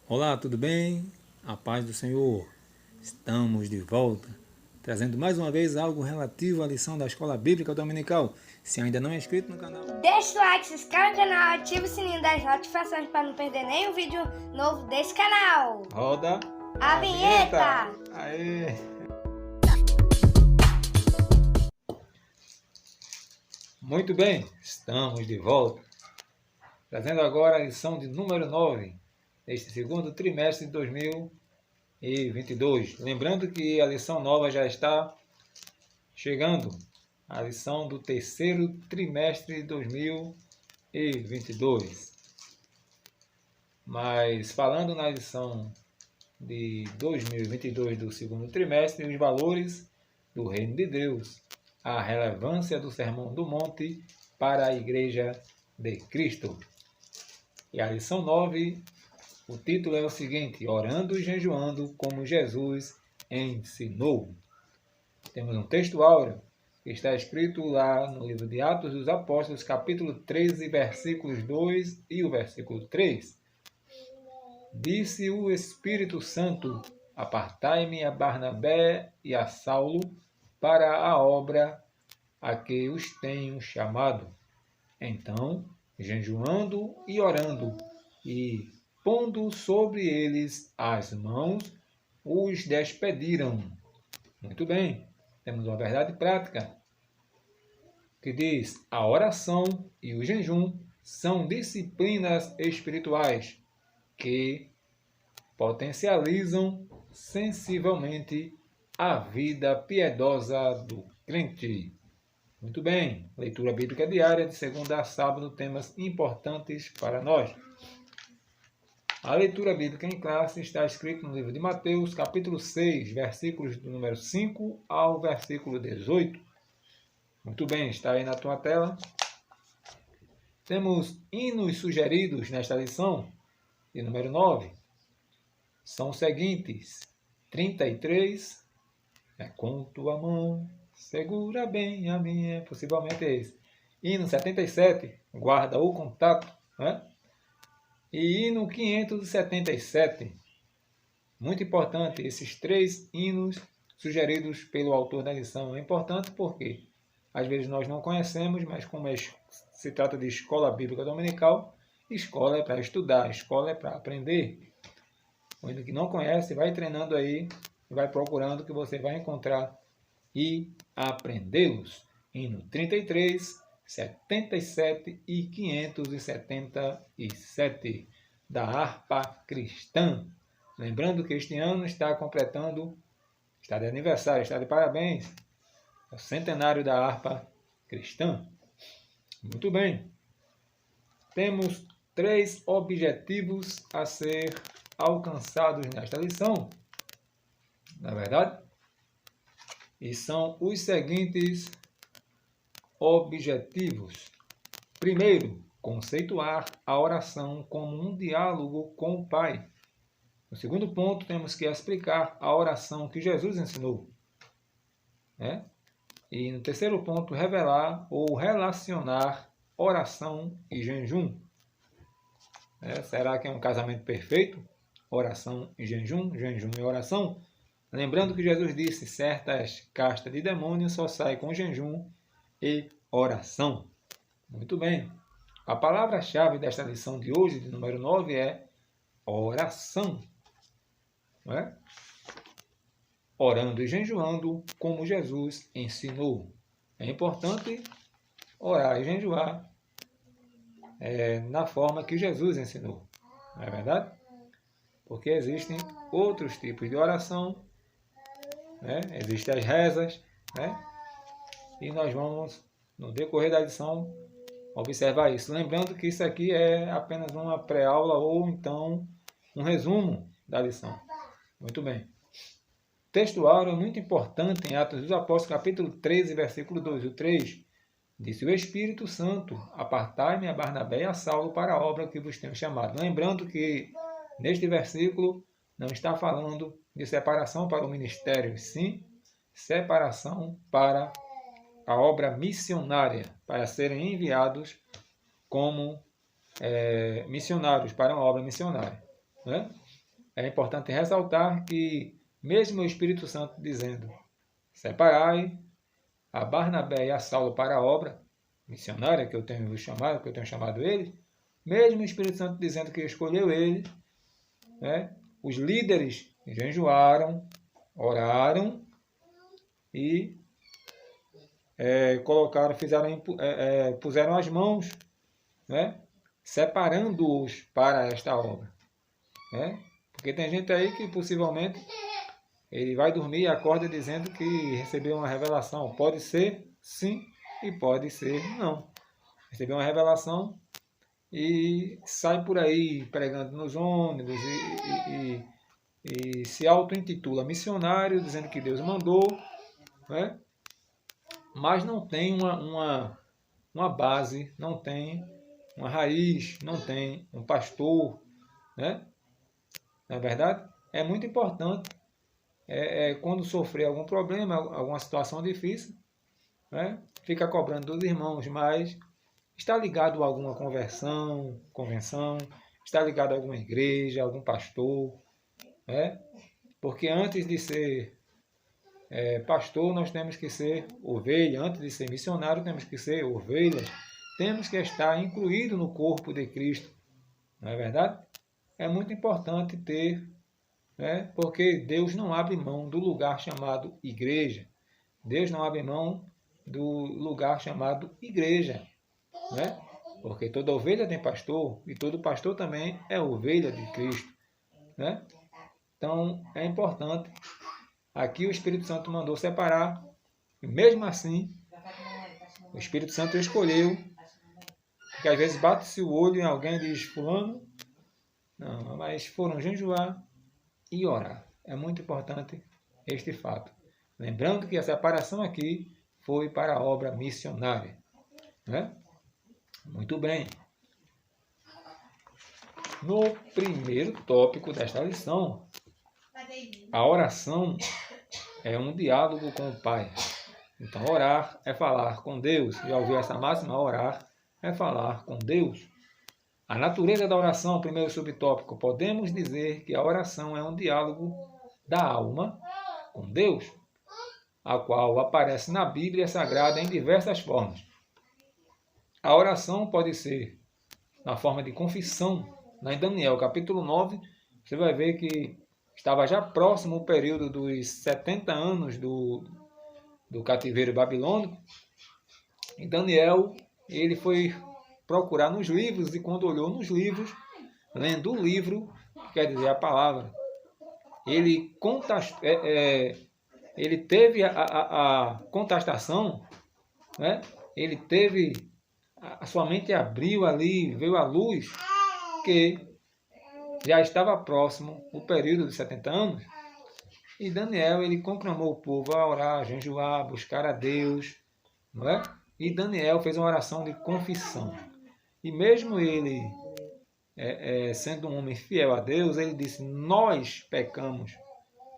Olá, tudo bem? A paz do Senhor. Estamos de volta, trazendo mais uma vez algo relativo à lição da Escola Bíblica Dominical. Se ainda não é inscrito no canal, deixa o like, se inscreve no canal, ativa o sininho das notificações para não perder nenhum vídeo novo desse canal. roda A vinheta! Aê! Muito bem, estamos de volta, trazendo agora a lição de número 9, deste segundo trimestre de 2022. Lembrando que a lição nova já está chegando, a lição do terceiro trimestre de 2022. Mas falando na lição de 2022 do segundo trimestre, os valores do Reino de Deus, a relevância do Sermão do Monte para a Igreja de Cristo. E a lição 9, o título é o seguinte: Orando e jejuando como Jesus ensinou. Temos um texto áureo que está escrito lá no livro de Atos dos Apóstolos, capítulo 13, versículos 2 e o versículo 3. Disse o Espírito Santo: Apartai-me a Barnabé e a Saulo para a obra a que os tenho chamado. Então, jejuando e orando, e pondo sobre eles as mãos, os despediram. Muito bem, temos uma verdade prática que diz: a oração e o jejum são disciplinas espirituais que potencializam sensivelmente a vida piedosa do crente. Muito bem, leitura bíblica diária de segunda a sábado, temas importantes para nós. A leitura bíblica em classe está escrita no livro de Mateus, capítulo 6, versículos do número 5 ao versículo 18. Muito bem, está aí na tua tela. Temos hinos sugeridos nesta lição, de número 9. São os seguintes: 33, com tua mão, segura bem a minha, possivelmente é esse. Hino 77, guarda o contato, né? E hino 577. Muito importante, esses três hinos sugeridos pelo autor da lição. É importante porque às vezes nós não conhecemos, mas como se trata de escola bíblica dominical, escola é para estudar, escola é para aprender. O hino que não conhece, vai treinando aí, vai procurando que você vai encontrar e aprendê-los. Hino 33, 77 e 577 da harpa cristã. Lembrando que este ano está completando, está de aniversário, está de parabéns, é o centenário da harpa cristã. Muito bem. Temos 3 objetivos a ser alcançados nesta lição, na verdade, e são os seguintes objetivos. Primeiro, conceituar a oração como um diálogo com o Pai. No segundo ponto, temos que explicar a oração que Jesus ensinou, né? E no terceiro ponto, revelar ou relacionar oração e jejum. Será que é um casamento perfeito? Oração e jejum, jejum e oração? Lembrando que Jesus disse: certas castas de demônios só saem com jejum e oração. Muito bem. A palavra-chave desta lição de hoje, de número 9, é oração. Não é? Orando e jejuando como Jesus ensinou. É importante orar e jejuar na forma que Jesus ensinou. Não é verdade? Porque existem outros tipos de oração, né? Existem as rezas, né? E nós vamos, no decorrer da lição, observar isso. Lembrando que isso aqui é apenas uma pré-aula ou então um resumo da lição. Muito bem. O texto áureo é muito importante em Atos dos Apóstolos, capítulo 13, versículo 2 e 3. Disse o Espírito Santo: Apartai-me a Barnabé e a Saulo para a obra que vos tenho chamado. Lembrando que neste versículo não está falando de separação para o ministério, sim separação para a obra missionária, para serem enviados como missionários para uma obra missionária, né? é importante ressaltar que, mesmo o Espírito Santo dizendo: separai a Barnabé e a Saulo para a obra missionária que eu tenho chamado eles, mesmo o Espírito Santo dizendo que escolheu eles, né, os líderes jejuaram, oraram e puseram as mãos, né, separando-os para esta obra. Né? Porque tem gente aí que possivelmente ele vai dormir e acorda dizendo que recebeu uma revelação. Pode ser sim e pode ser não. Recebeu uma revelação e sai por aí pregando nos ônibus e se auto-intitula missionário, dizendo que Deus mandou, né? Mas não tem uma base, não tem uma raiz, não tem um pastor, né? Na verdade, é muito importante quando sofrer algum problema, alguma situação difícil, né? Fica cobrando dos irmãos, mas está ligado a alguma convenção, está ligado a alguma igreja, algum pastor, né? Porque antes de ser pastor, nós temos que ser ovelha, antes de ser missionário, temos que ser ovelhas, temos que estar incluído no corpo de Cristo, não é verdade? É muito importante ter, né? Porque Deus não abre mão do lugar chamado igreja, Deus não abre mão do lugar chamado igreja, né? Porque toda ovelha tem pastor e todo pastor também é ovelha de Cristo, né? Então é importante. Aqui o Espírito Santo mandou separar, e mesmo assim o Espírito Santo escolheu, porque às vezes bate-se o olho em alguém e diz: fulano, não, mas foram jejuar e orar. É muito importante este fato. Lembrando que a separação aqui foi para a obra missionária, né? Muito bem. No primeiro tópico desta lição, a oração é um diálogo com o Pai. Então, orar é falar com Deus. Já ouviu essa máxima? Orar é falar com Deus. A natureza da oração, primeiro subtópico. Podemos dizer que a oração é um diálogo da alma com Deus, a qual aparece na Bíblia Sagrada em diversas formas. A oração pode ser na forma de confissão. Em Daniel, capítulo 9, você vai ver que estava já próximo o período dos 70 anos do cativeiro babilônico. E Daniel, ele foi procurar nos livros, e quando olhou nos livros, lendo o livro, que quer dizer a palavra, ele teve a contestação, né? Ele teve, a sua mente abriu ali, veio à luz, que já estava próximo o período de 70 anos, e Daniel, ele conclamou o povo a orar, a jejuar, a buscar a Deus, não é? E Daniel fez uma oração de confissão. E mesmo ele, sendo um homem fiel a Deus, ele disse: nós pecamos.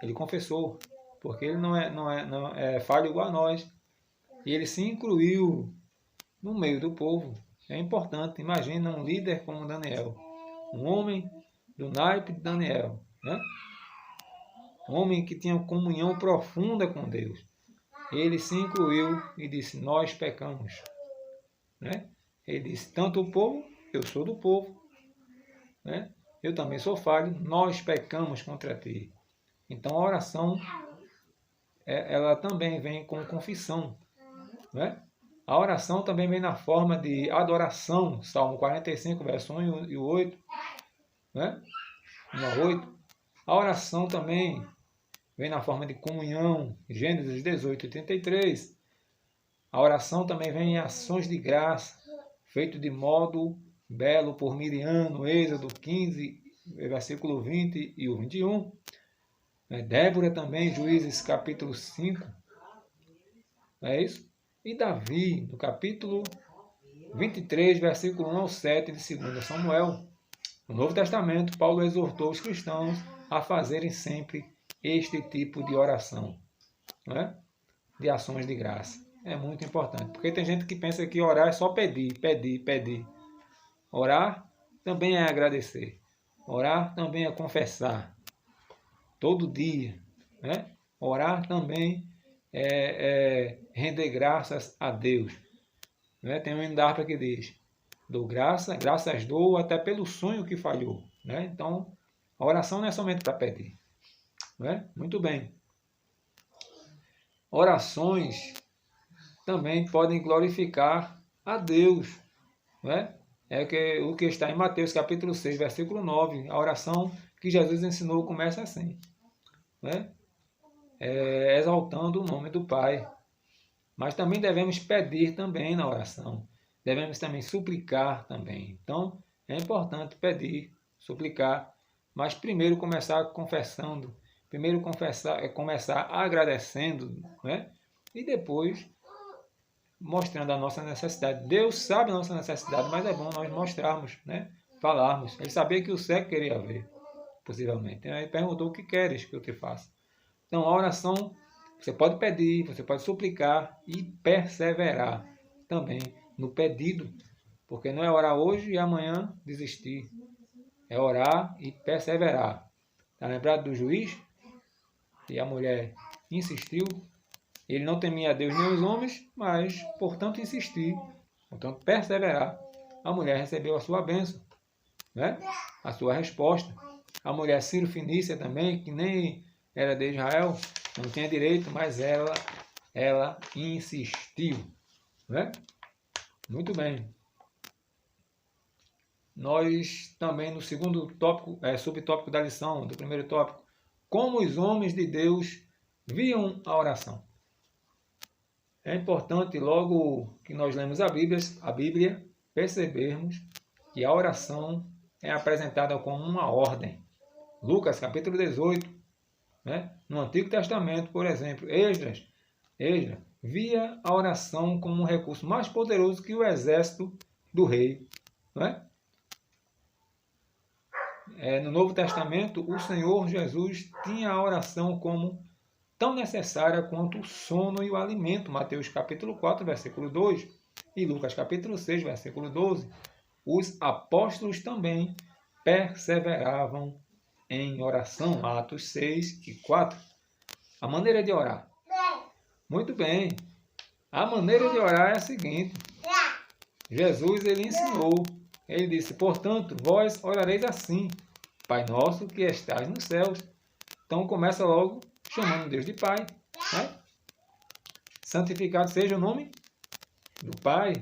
Ele confessou, porque ele não é falho igual a nós. E ele se incluiu no meio do povo. É importante. Imagina um líder como Daniel, um homem do naipe de Daniel, né? Um homem que tinha comunhão profunda com Deus. Ele se incluiu e disse: nós pecamos, né? Ele disse: tanto o povo, eu sou do povo, né? Eu também sou falho, nós pecamos contra ti. Então a oração, ela também vem com confissão, né? A oração também vem na forma de adoração, Salmo 45, verso 1 e 8, né? 1 a 8. A oração também vem na forma de comunhão, Gênesis 18, 33. A oração também vem em ações de graça, feito de modo belo por Miriam, no Êxodo 15, versículo 20 e o 21. Débora também, Juízes capítulo 5. É isso? E Davi, no capítulo 23, versículo 1 ao 7 de 2 Samuel. No Novo Testamento, Paulo exortou os cristãos a fazerem sempre este tipo de oração, né? De ações de graça. É muito importante, porque tem gente que pensa que orar é só pedir, pedir, pedir. Orar também é agradecer. Orar também é confessar. todo dia, né? Orar também é render graças a Deus, né? Tem um endarpa que diz: dou graças dou até pelo sonho que falhou, né? Então, a oração não é somente para pedir, né? Muito bem. Orações também podem glorificar a Deus, né? O que está em Mateus capítulo 6, versículo 9. A oração que Jesus ensinou começa assim, né? Exaltando o nome do Pai. Mas também devemos pedir também na oração. Devemos também suplicar também. Então, é importante pedir, suplicar, mas primeiro começar confessando, primeiro começar agradecendo, né? E depois mostrando a nossa necessidade. Deus sabe a nossa necessidade, mas é bom nós mostrarmos, né? Falarmos. Ele sabia que o cego queria ver, possivelmente. Ele perguntou: o que queres que eu te faça? Então, a oração, você pode pedir, você pode suplicar e perseverar também no pedido, porque não é orar hoje e amanhã desistir. É orar e perseverar. Está lembrado do juiz? E a mulher insistiu. Ele não temia a Deus nem os homens, mas, portanto, insistir, portanto, perseverar. A mulher recebeu a sua bênção, né? A sua resposta. A mulher Ciro-Fenícia também, que nem era de Israel, não tinha direito, mas ela insistiu, né? Muito bem. Nós também, no segundo tópico, subtópico da lição, do primeiro tópico, como os homens de Deus viam a oração. É importante, logo que nós lemos a Bíblia, percebermos que a oração é apresentada como uma ordem. Lucas, capítulo 18, né? No Antigo Testamento, por exemplo, Esdras via a oração como um recurso mais poderoso que o exército do rei, né? No Novo Testamento, o Senhor Jesus tinha a oração como tão necessária quanto o sono e o alimento. Mateus capítulo 4, versículo 2 e Lucas capítulo 6, versículo 12. Os apóstolos também perseveravam em oração. Atos 6 e 4. A maneira de orar. Muito bem. A maneira de orar é a seguinte. Jesus, ele ensinou. Ele disse: portanto, vós orareis assim: Pai nosso que estás nos céus. Então começa logo chamando Deus de Pai, né? Santificado seja o nome do Pai.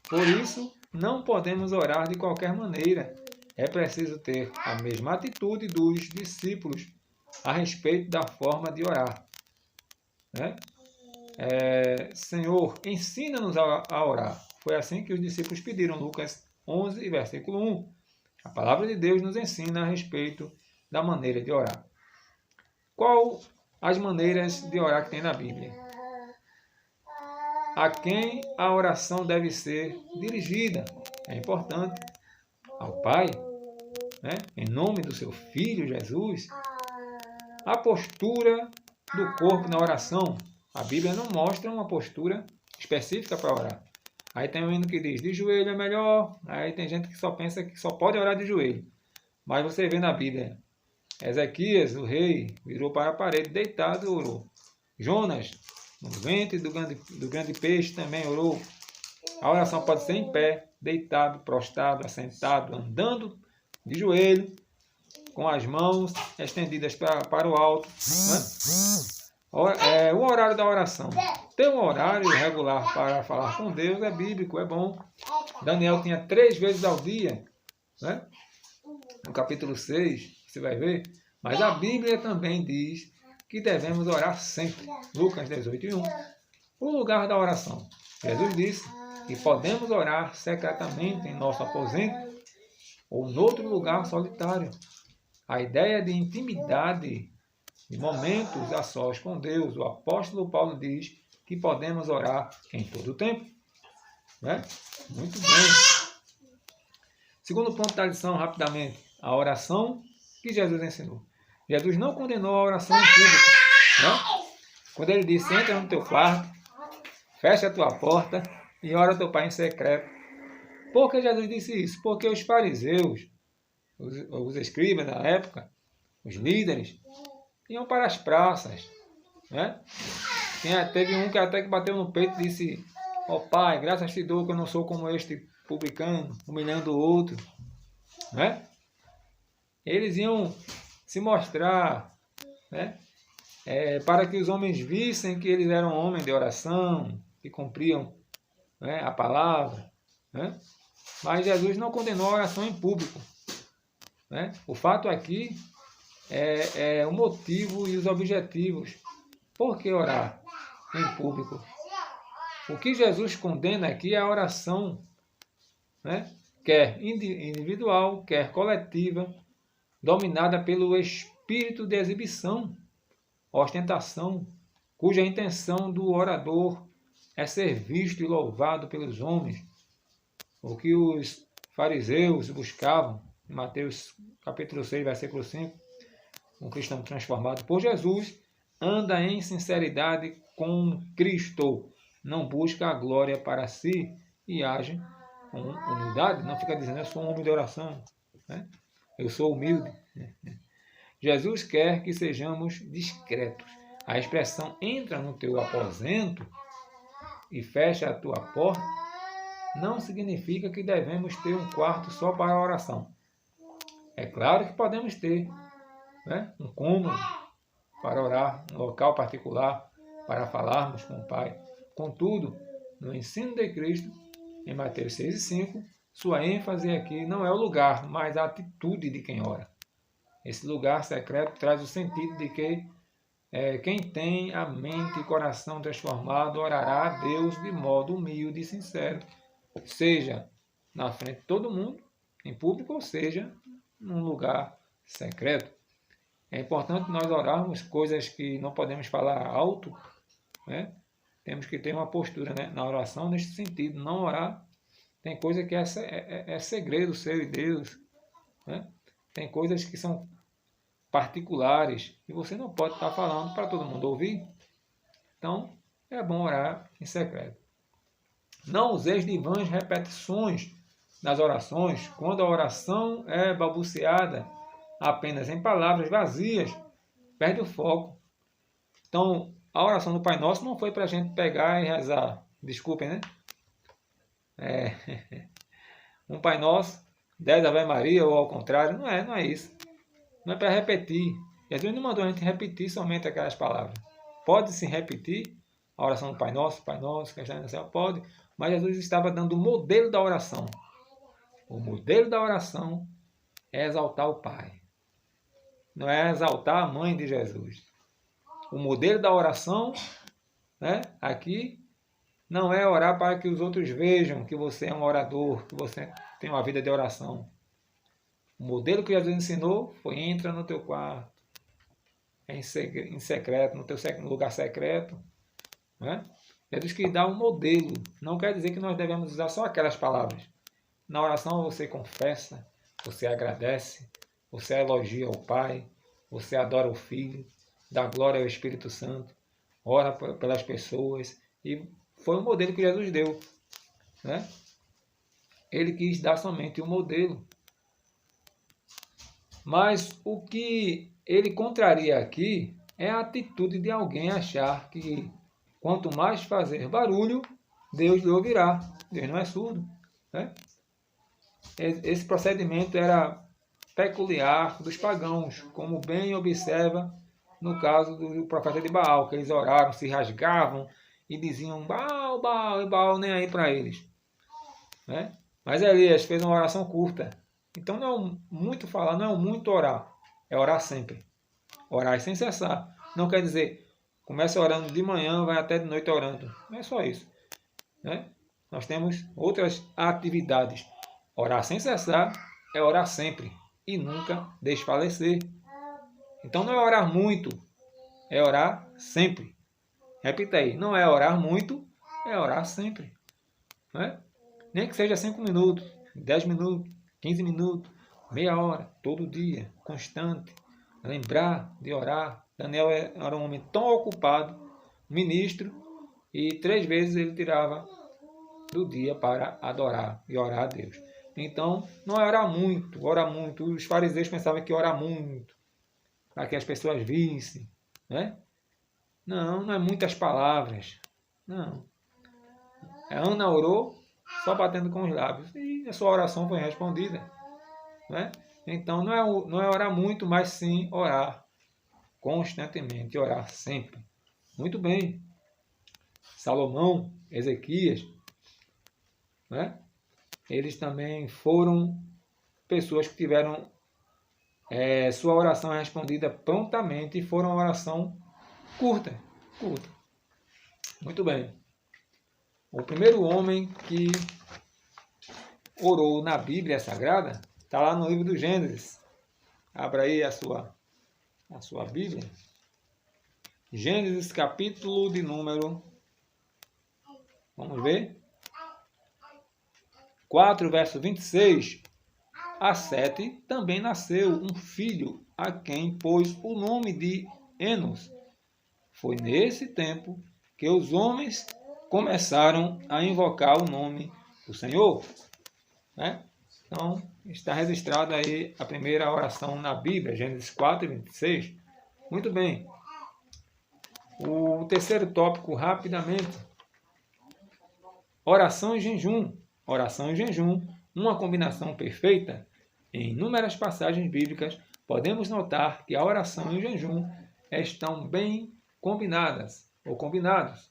Por isso, não podemos orar de qualquer maneira. É preciso ter a mesma atitude dos discípulos a respeito da forma de orar, né? Senhor, ensina-nos a orar. Foi assim que os discípulos pediram, Lucas 11, versículo 1. A palavra de Deus nos ensina a respeito da maneira de orar. Qual as maneiras de orar que tem na Bíblia? A quem a oração deve ser dirigida? É importante. Ao Pai, né? Em nome do seu Filho Jesus. A postura do corpo na oração. A Bíblia não mostra uma postura específica para orar. Aí tem um hino que diz: de joelho é melhor. Aí tem gente que só pensa que só pode orar de joelho. Mas você vê na Bíblia: Ezequias, o rei, virou para a parede, deitado e orou. Jonas, no ventre do grande peixe, também orou. A oração pode ser em pé, deitado, prostrado, assentado, andando de joelho, com as mãos estendidas para o alto, né? O horário da oração. Ter um horário regular para falar com Deus é bíblico, é bom. Daniel tinha 3 vezes ao dia, né? No capítulo 6, você vai ver. Mas a Bíblia também diz que devemos orar sempre. Lucas 18, 1. O lugar da oração. Jesus disse que podemos orar secretamente em nosso aposento ou em outro lugar solitário. A ideia de intimidade, de momentos a sós com Deus, o apóstolo Paulo diz que podemos orar em todo o tempo, né? Muito bem. Segundo ponto da lição, rapidamente, a oração que Jesus ensinou. Jesus não condenou a oração em público, né? Quando ele disse: entra no teu quarto, fecha a tua porta e ora ao teu Pai em secreto. Por que Jesus disse isso? Porque os fariseus, os escribas da época, os líderes, iam para as praças, né? Teve um que até que bateu no peito e disse: ó Pai, graças te dou que eu não sou como este publicano, humilhando o outro, né? Eles iam se mostrar, né? Para que os homens vissem que eles eram homens de oração, que cumpriam, né, a palavra, né? Mas Jesus não condenou a oração em público, né? O fato aqui é o motivo e os objetivos. Por que orar em público? O que Jesus condena aqui é a oração, né? Quer individual, quer coletiva, dominada pelo espírito de exibição, ostentação, cuja intenção do orador é ser visto e louvado pelos homens. O que os fariseus buscavam, em Mateus capítulo 6, versículo 5, um cristão transformado por Jesus anda em sinceridade com Cristo, não busca a glória para si e age com humildade, não fica dizendo: eu sou um homem de oração, né? Eu sou humilde. Jesus quer que sejamos discretos. A expressão entra no teu aposento e fecha a tua porta não significa que devemos ter um quarto só para a oração. É claro que podemos ter, né, um cômodo para orar, um local particular para falarmos com o Pai. Contudo, no ensino de Cristo, em Mateus 6 e 5, sua ênfase aqui não é o lugar, mas a atitude de quem ora. Esse lugar secreto traz o sentido de que quem tem a mente e coração transformado orará a Deus de modo humilde e sincero, seja na frente de todo mundo, em público, ou seja, num lugar secreto. É importante nós orarmos coisas que não podemos falar alto, né? Temos que ter uma postura, né, na oração nesse sentido. Não orar, tem coisa que é segredo seu e Deus, né? Tem coisas que são particulares e você não pode estar falando para todo mundo ouvir. Então, é bom orar em secreto. Não useis de vãs repetições nas orações, quando a oração é balbuciada apenas em palavras vazias, perde o foco. Então, a oração do Pai Nosso não foi para a gente pegar e rezar. Desculpem, né? Um Pai Nosso, 10 Ave Maria ou ao contrário, não é isso. Não é para repetir. Jesus não mandou a gente repetir somente aquelas palavras. Pode-se repetir a oração do Pai Nosso, que está no céu, pode, mas Jesus estava dando o modelo da oração. O modelo da oração é exaltar o Pai. Não é exaltar a mãe de Jesus. O modelo da oração, né, aqui, não é orar para que os outros vejam que você é um orador, que você tem uma vida de oração. O modelo que Jesus ensinou foi: entra no teu quarto, em secreto, no teu lugar secreto, né? Jesus que dá um modelo. Não quer dizer que nós devemos usar só aquelas palavras. Na oração você confessa, você agradece, você elogia o Pai, você adora o Filho, dá glória ao Espírito Santo, ora pelas pessoas. E foi o modelo que Jesus deu, né? Ele quis dar somente um modelo. Mas o que ele contraria aqui é a atitude de alguém achar que quanto mais fazer barulho, Deus lhe ouvirá. Deus não é surdo, né? Esse procedimento era peculiar dos pagãos, como bem observa no caso do profeta de Baal, que eles oraram, se rasgavam e diziam Baal, Baal, e Baal nem aí para eles, né? Mas Elias fez uma oração curta. Então não é muito falar, não é muito orar, é orar sempre. Orar sem cessar. Não quer dizer, começa orando de manhã, vai até de noite orando. Não é só isso, né? Nós temos outras atividades. Orar sem cessar é orar sempre e nunca desfalecer. Então não é orar muito, é orar sempre. Repita aí, não é orar muito, é orar sempre, né? Nem que seja 5 minutos, 10 minutos, 15 minutos, meia hora, todo dia, constante. Lembrar de orar. Daniel era um homem tão ocupado, ministro, e 3 vezes ele tirava do dia para adorar e orar a Deus. Então, não é orar muito, orar muito. Os fariseus pensavam que orar muito para que as pessoas vissem, né? Não é muitas palavras, não. A Ana orou só batendo com os lábios e a sua oração foi respondida, né? Então não é orar muito, mas sim orar constantemente, orar sempre. Muito bem. Salomão, Ezequias, né? Eles também foram pessoas que tiveram sua oração respondida prontamente e foram uma oração curta. Muito bem. O primeiro homem que orou na Bíblia Sagrada está lá no livro do Gênesis. Abra aí a sua Bíblia. Gênesis, capítulo de número, vamos ver, 4, verso 26 a 7, também nasceu um filho, a quem pôs o nome de Enos. Foi nesse tempo que os homens começaram a invocar o nome do Senhor, né? Então, está registrada aí a primeira oração na Bíblia, Gênesis 4, 26. Muito bem. O terceiro tópico, rapidamente. Oração e jejum. Oração e jejum, uma combinação perfeita. Em inúmeras passagens bíblicas, podemos notar que a oração e o jejum estão bem combinadas, ou combinados,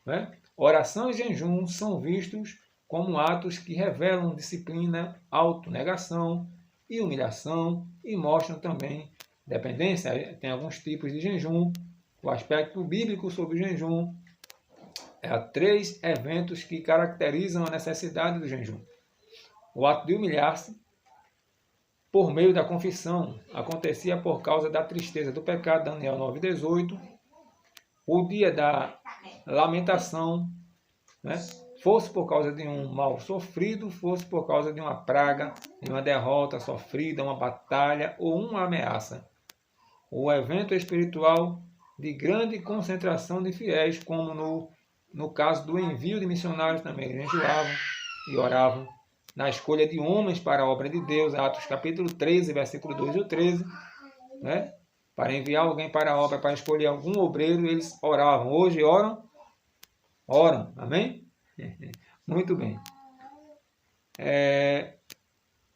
né? Oração e jejum são vistos como atos que revelam disciplina, autonegação e humilhação e mostram também dependência. Tem alguns tipos de jejum. O aspecto bíblico sobre o jejum há 3 eventos que caracterizam a necessidade do jejum. O ato de humilhar-se por meio da confissão acontecia por causa da tristeza do pecado, Daniel 9,18. O dia da lamentação, né? Fosse por causa de um mal sofrido, fosse por causa de uma praga, de uma derrota sofrida, uma batalha ou uma ameaça. O evento espiritual de grande concentração de fiéis, como no caso do envio de missionários também. Eles jejuavam e oravam na escolha de homens para a obra de Deus, Atos capítulo 13, versículo 2 e 13, né? Para enviar alguém para a obra, para escolher algum obreiro, eles oravam. Hoje oram? Oram, amém? Muito bem.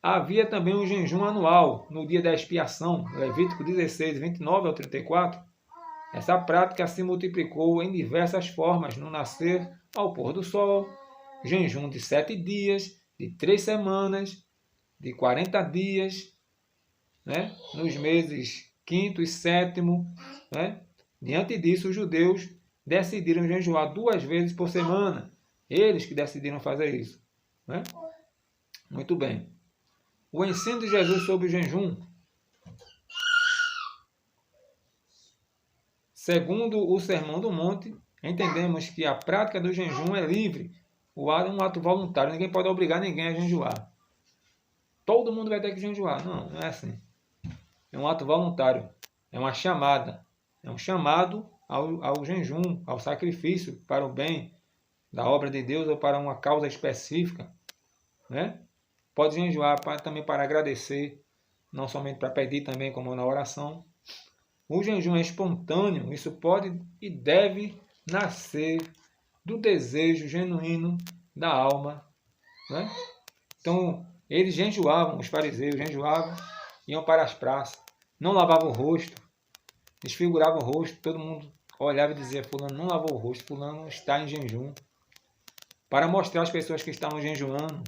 Havia também um jejum anual no dia da expiação, Levítico 16, 29 ao 34. Essa prática se multiplicou em diversas formas no nascer ao pôr do sol, jejum de 7 dias, de 3 semanas, de 40 dias, né? Nos meses 5º e 7º. Né? Diante disso, os judeus decidiram jejuar 2 vezes por semana. Eles que decidiram fazer isso. Né? Muito bem. O ensino de Jesus sobre o jejum. Segundo o Sermão do Monte, entendemos que a prática do jejum é livre. O ato é um ato voluntário. Ninguém pode obrigar ninguém a jejuar. Todo mundo vai ter que jejuar. Não, não é assim. É um ato voluntário. É uma chamada. É um chamado ao jejum, ao sacrifício para o bem da obra de Deus ou para uma causa específica. Né? Pode jejuar também para agradecer, não somente para pedir também, como na oração. O jejum é espontâneo, isso pode e deve nascer do desejo genuíno da alma. Né? Então, eles jejuavam, os fariseus jejuavam, iam para as praças, não lavavam o rosto, desfiguravam o rosto, todo mundo olhava e dizia, fulano não lavou o rosto, fulano está em jejum. Para mostrar às pessoas que estavam jejuando,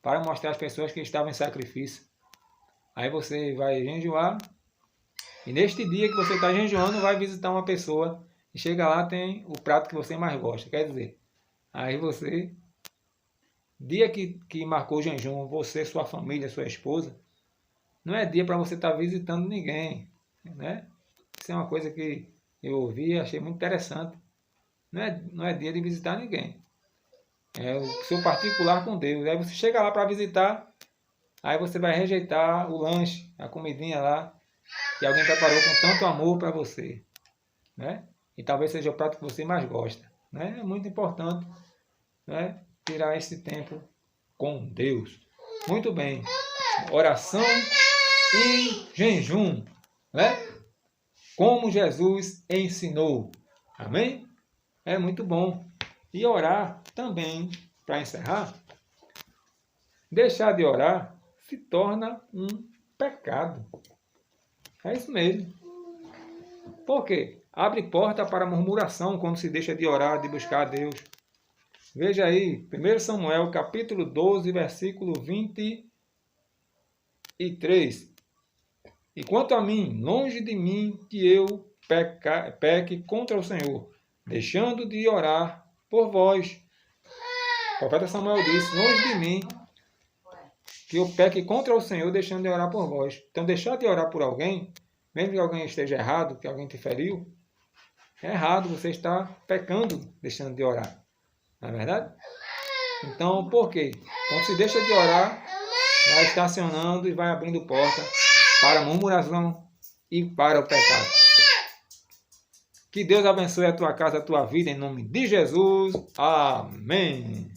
para mostrar às pessoas que estavam em sacrifício. Aí você vai jejuar, e neste dia que você está jejuando, vai visitar uma pessoa, e chega lá, tem o prato que você mais gosta. Quer dizer, aí você, dia que marcou o jejum, você, sua família, sua esposa, não é dia para você estar visitando ninguém. Né? Isso é uma coisa que eu ouvi e achei muito interessante. Não é dia de visitar ninguém. É o seu particular com Deus. Aí você chega lá para visitar, aí você vai rejeitar o lanche, a comidinha lá, que alguém preparou com tanto amor para você. Né? E talvez seja o prato que você mais gosta. Né? É muito importante, né, tirar esse tempo com Deus. Muito bem. Oração e jejum. né? Como Jesus ensinou. Amém? É muito bom. E orar também, para encerrar, deixar de orar se torna um pecado. É isso mesmo. Por quê? Abre porta para murmuração quando se deixa de orar, de buscar a Deus. Veja aí, 1 Samuel, capítulo 12, versículo 23. E quanto a mim, longe de mim que eu peque contra o Senhor, deixando de orar por vós. O profeta Samuel disse, longe de mim que eu peque contra o Senhor, deixando de orar por vós. Então, deixar de orar por alguém, mesmo que alguém esteja errado, que alguém te feriu, é errado, você está pecando deixando de orar. Não é verdade? Então, por quê? Quando se deixa de orar, vai estacionando e vai abrindo porta para a murmuração e para o pecado. Que Deus abençoe a tua casa, a tua vida, em nome de Jesus. Amém.